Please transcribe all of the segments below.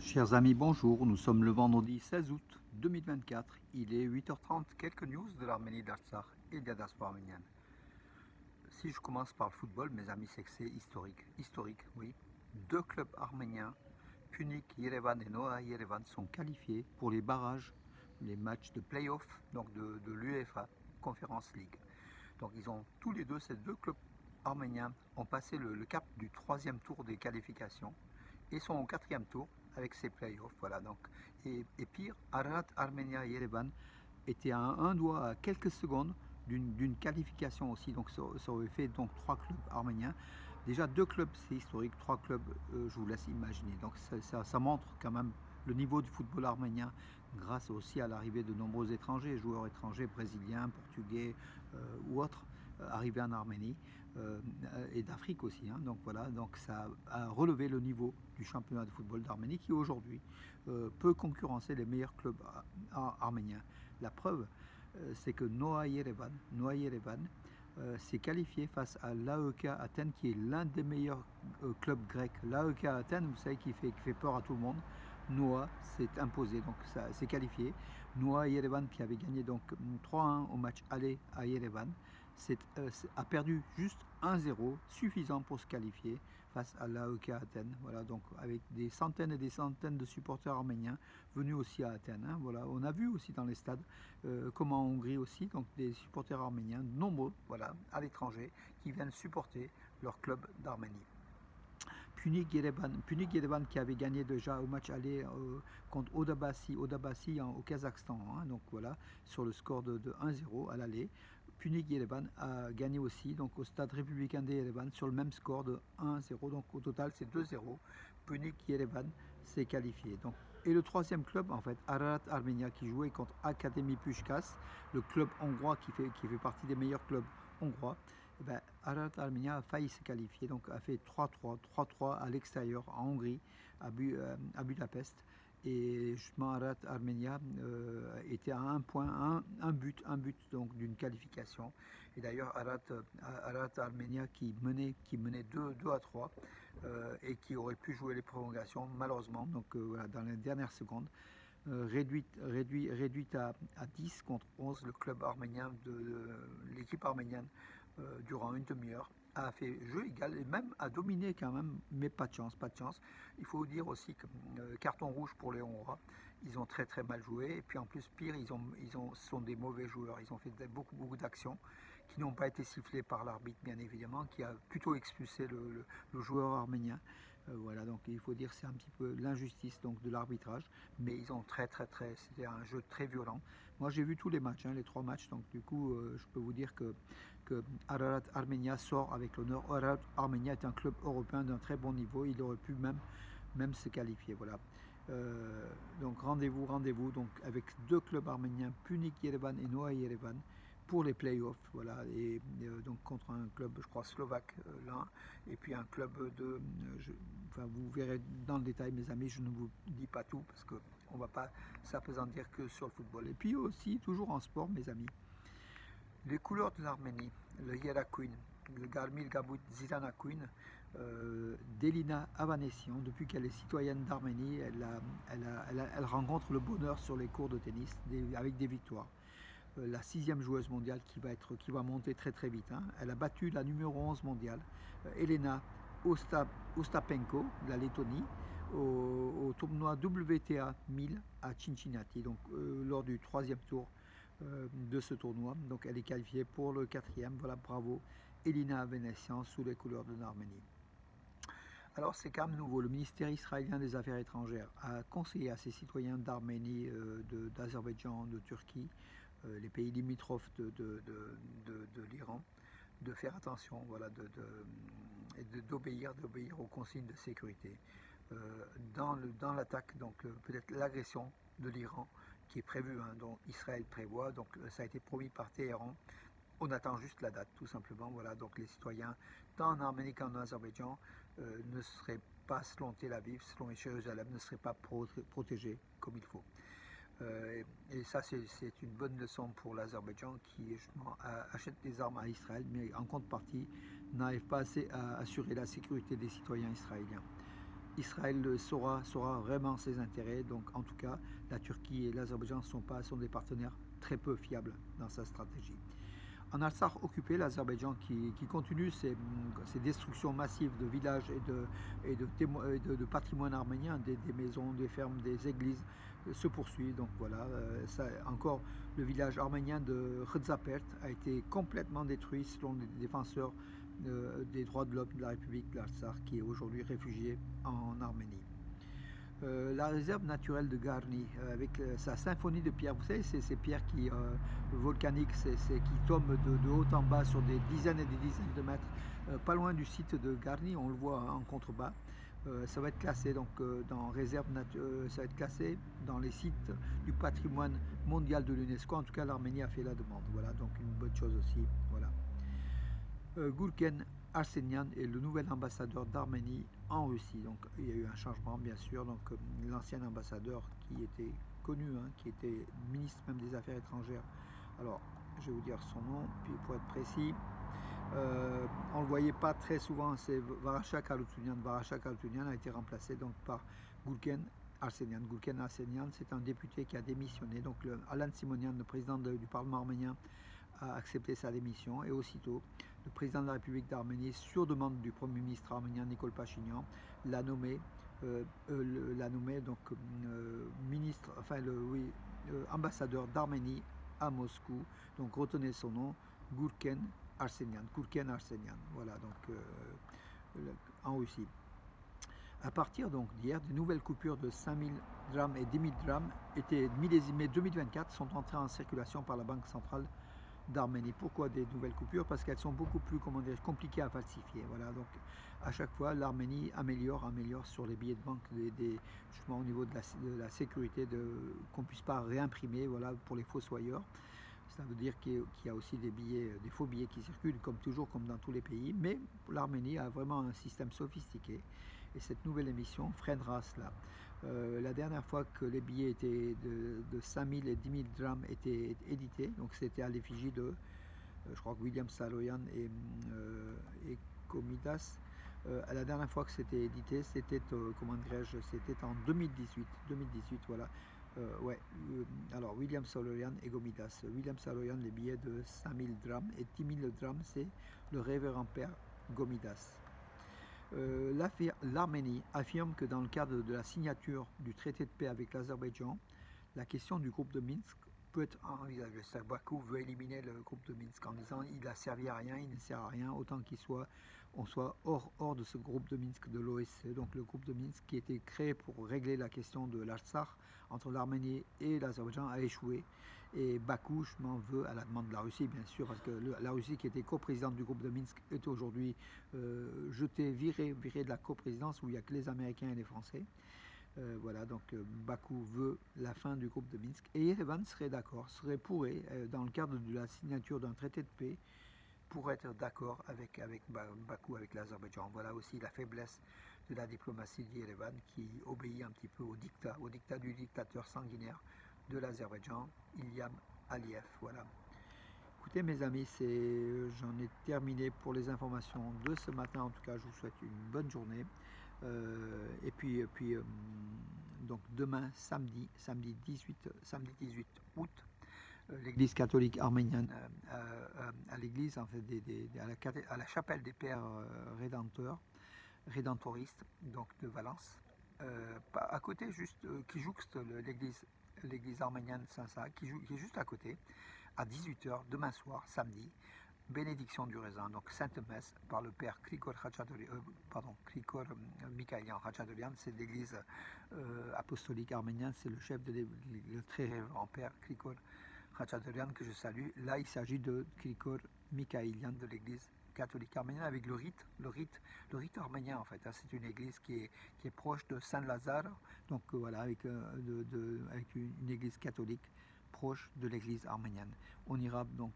Chers amis, bonjour. Nous sommes le vendredi 16 août 2024. Il est 8h30. Quelques news de l'Arménie d'Artsakh et de la diaspora arménienne. Si je commence par le football, mes amis, c'est que c'est historique. Historique, oui. Deux clubs arméniens, Punic Yerevan et Noah Yerevan, sont qualifiés pour les barrages, les matchs de play-off, donc de l'UEFA Conference League. Donc ils ont tous les deux, ces deux clubs arméniens, ont passé le cap du troisième tour des qualifications et sont au quatrième tour avec ses playoffs. Voilà, donc, et pire, Ararat Armenia Yerevan était à un doigt, à quelques secondes d'une qualification aussi. Donc ça aurait fait donc trois clubs arméniens. Déjà deux clubs, c'est historique. Trois clubs, je vous laisse imaginer. Donc ça montre quand même le niveau du football arménien grâce aussi à l'arrivée de nombreux étrangers, joueurs étrangers, brésiliens, portugais ou autres, arrivés en Arménie et d'Afrique aussi. Hein. Donc voilà, donc ça a relevé le niveau du championnat de football d'Arménie qui aujourd'hui peut concurrencer les meilleurs clubs arméniens. La preuve, c'est que Noah Yerevan s'est qualifié face à l'AEK Athènes, qui est l'un des meilleurs clubs grecs. L'AEK Athènes, vous savez, qui fait peur à tout le monde. Noah s'est imposé, donc ça s'est qualifié. Noah Yerevan, qui avait gagné donc 3-1 au match aller à Yerevan, a perdu juste 1-0, suffisant pour se qualifier face à l'AEK Athènes. Voilà, donc avec des centaines et des centaines de supporters arméniens venus aussi à Athènes. Hein. Voilà, on a vu aussi dans les stades, comme en Hongrie aussi, donc des supporters arméniens, nombreux, voilà, à l'étranger, qui viennent supporter leur club d'Arménie. Punic Yerevan qui avait gagné déjà au match aller contre Odabasi au Kazakhstan, hein, donc voilà, sur le score de 1-0 à l'aller. Punic Yerevan a gagné aussi donc au stade républicain de Yerevan sur le même score de 1-0, donc au total c'est 2-0. Punic Yerevan s'est qualifié. Donc, et le troisième club, en fait, Ararat Armenia, qui jouait contre Académie Pushkas, le club hongrois qui fait partie des meilleurs clubs hongrois. Eh ben, Ararat Armenia a failli se qualifier, donc a fait 3-3 à l'extérieur, en Hongrie, à Budapest. Et justement, Ararat Armenia était à un point, un but donc d'une qualification. Et d'ailleurs, Ararat Armenia qui menait 2-3 et qui aurait pu jouer les prolongations, malheureusement, donc voilà, dans les dernières secondes. Réduite à 10 contre 11, le club arménien l'équipe arménienne durant une demi-heure a fait jeu égal et même a dominé quand même, mais pas de chance, pas de chance. Il faut dire aussi que carton rouge pour les Hongrois, ils ont très très mal joué et puis en plus pire, ce sont des mauvais joueurs, ils ont fait beaucoup d'actions qui n'ont pas été sifflées par l'arbitre bien évidemment, qui a plutôt expulsé le joueur arménien. Voilà, donc il faut dire que c'est un petit peu l'injustice donc de l'arbitrage, mais ils ont c'était un jeu très violent. Moi j'ai vu tous les matchs, hein, les trois matchs, donc du coup je peux vous dire que Ararat Armenia sort avec l'honneur. Ararat Armenia est un club européen d'un très bon niveau, il aurait pu même se qualifier. Voilà. Donc rendez-vous donc avec deux clubs arméniens, Punic Yerevan et Noah Yerevan, pour les playoffs, voilà, et donc contre un club, je crois, slovaque, là, et puis un club enfin, vous verrez dans le détail, mes amis, je ne vous dis pas tout, parce qu'on ne va pas s'apesantir que sur le football. Et puis aussi, toujours en sport, mes amis, les couleurs de l'Arménie, le Yerakuin, le Garmil Gabout Ziranakuin, d'Elina Avanessian, depuis qu'elle est citoyenne d'Arménie, elle rencontre le bonheur sur les cours de tennis avec des victoires. La sixième joueuse mondiale qui va monter très vite. Hein. Elle a battu la numéro 11 mondiale, Elena Ostapenko, de la Lettonie, au tournoi WTA 1000 à Cincinnati, donc lors du troisième tour de ce tournoi. Donc elle est qualifiée pour le quatrième. Voilà, bravo, Elina Vénetian sous les couleurs de l'Arménie. Alors c'est quand même nouveau. Le ministère israélien des Affaires étrangères a conseillé à ses citoyens d'Arménie, d'Azerbaïdjan, de Turquie, les pays limitrophes de l'Iran, de faire attention, voilà, d'obéir aux consignes de sécurité. Dans l'attaque, donc peut-être l'agression de l'Iran qui est prévue, hein, dont Israël prévoit, donc ça a été promis par Téhéran. On attend juste la date, tout simplement. Voilà, donc les citoyens, tant en Arménie qu'en Azerbaïdjan, ne seraient pas, selon Tel Aviv, selon Jérusalem, ne seraient pas protégés comme il faut. Et ça, c'est une bonne leçon pour l'Azerbaïdjan qui justement achète des armes à Israël, mais en contrepartie n'arrive pas assez à assurer la sécurité des citoyens israéliens. Israël saura vraiment ses intérêts. Donc en tout cas, la Turquie et l'Azerbaïdjan sont des partenaires très peu fiables dans sa stratégie. En Artsakh occupé, l'Azerbaïdjan qui continue ses destructions massives de villages et de patrimoine arménien, des maisons, des fermes, des églises, se poursuit. Donc voilà, encore le village arménien de Khzapert a été complètement détruit selon les défenseurs des droits de l'homme de la République de l'Artsakh, qui est aujourd'hui réfugié en Arménie. La réserve naturelle de Garni, avec sa symphonie de pierres. Vous savez, ces pierres volcaniques, qui tombent de haut en bas sur des dizaines et des dizaines de mètres, pas loin du site de Garni, on le voit en contrebas. Ça va être classé donc dans réserve ça va être classé dans les sites du patrimoine mondial de l'UNESCO. En tout cas, l'Arménie a fait la demande. Voilà, donc une bonne chose aussi. Voilà. Gulken Arsenian est le nouvel ambassadeur d'Arménie en Russie. Donc il y a eu un changement bien sûr. Donc l'ancien ambassadeur qui était connu, qui était ministre même des Affaires étrangères. Alors je vais vous dire son nom, puis pour être précis, on ne le voyait pas très souvent, c'est Varachak Haroutunian. Varachak Haroutunian a été remplacé donc par Gulken Arsenian. Gulken Arsenian, c'est un député qui a démissionné. Donc Alan Simonian, le président du Parlement arménien, a accepté sa démission, et aussitôt le président de la République d'Arménie, sur demande du Premier ministre arménien Nicole Pachinian, l'a nommé donc ministre, ambassadeur d'Arménie à Moscou. Donc retenez son nom, Gulken Arsenian. Gulken Arsenian. Voilà, donc en Russie. À partir donc d'hier, de nouvelles coupures de 5000 drams et 10 000 drams étaient millésimées 2024, sont entrées en circulation par la Banque centrale d'Arménie. Pourquoi des nouvelles coupures? Parce qu'elles sont beaucoup plus compliquées à falsifier. Voilà, donc à chaque fois, l'Arménie améliore sur les billets de banque, justement au niveau de la sécurité, qu'on ne puisse pas réimprimer, voilà, pour les fossoyeurs. Ça veut dire qu'il y a aussi des faux billets qui circulent, comme toujours, comme dans tous les pays. Mais l'Arménie a vraiment un système sophistiqué, et cette nouvelle émission freinera cela. La dernière fois que les billets étaient de 5000 et 10 000 drams étaient édités, donc c'était à l'effigie de, je crois que William Saroyan et Komidas. La dernière fois que c'était édité, c'était c'était en 2018. 2018, voilà. Alors William Saroyan et Gomidas. William Saroyan, les billets de 5000 drams, et 10 000 drams, c'est le révérend père Gomidas. L'Arménie affirme que dans le cadre de la signature du traité de paix avec l'Azerbaïdjan, la question du groupe de Minsk peut être envisagée. Bakou veut éliminer le groupe de Minsk en disant il a servi à rien, il ne sert à rien, autant on soit hors de ce groupe de Minsk de l'OSCE. Donc le groupe de Minsk, qui était créé pour régler la question de l'Artsakh entre l'Arménie et l'Azerbaïdjan, a échoué. Et Bakou, je m'en veux, à la demande de la Russie, bien sûr, parce que la Russie, qui était coprésidente du groupe de Minsk, est aujourd'hui virée de la coprésidence, où il n'y a que les Américains et les Français. Voilà, donc Bakou veut la fin du groupe de Minsk. Et Yerevan pourrait, dans le cadre de la signature d'un traité de paix, pourrait être d'accord avec Bakou, avec l'Azerbaïdjan. Voilà aussi la faiblesse de la diplomatie d'Yerevan, qui obéit un petit peu au dictat du dictateur sanguinaire de l'Azerbaïdjan, Ilham Aliyev. Voilà. Écoutez mes amis, j'en ai terminé pour les informations de ce matin. En tout cas, je vous souhaite une bonne journée. Et puis donc demain, samedi 18 août, l'église catholique arménienne, à l'église, en fait, à la chapelle des Pères rédentoristes, donc de Valence, à côté, juste qui jouxte l'église arménienne Saint-Sa, qui est juste à côté, à 18 h demain soir, samedi, bénédiction du raisin, donc Sainte Messe par le père Krikor Mikhailian Khachaturian. C'est l'église apostolique arménienne, c'est le chef le très révérend père Krikor Khachaturian, que je salue. Là, il s'agit de Krikor Mikhailian de l'église catholique arménienne, avec le rite arménien, en fait. C'est une église qui est proche de Saint-Lazare, donc voilà, avec une église catholique proche de l'église arménienne. On ira donc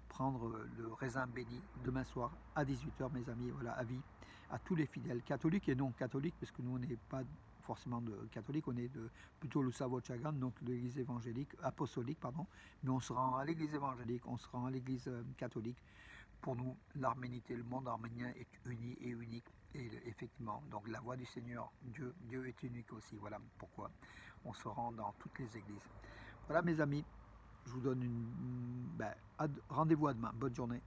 prendre le raisin béni demain soir à 18 h, mes amis. Voilà, avis à tous les fidèles catholiques et non catholiques, parce que nous, on n'est pas forcément de catholiques, on est plutôt le Savochagan, donc l'église évangélique, apostolique, pardon, mais on se rend à l'église évangélique, on se rend à l'église catholique. Pour nous, l'Arménité, le monde arménien est uni et unique Et effectivement, donc la voix du Seigneur, Dieu est unique aussi. Voilà pourquoi on se rend dans toutes les églises. Voilà mes amis, je vous donne rendez-vous à demain. Bonne journée.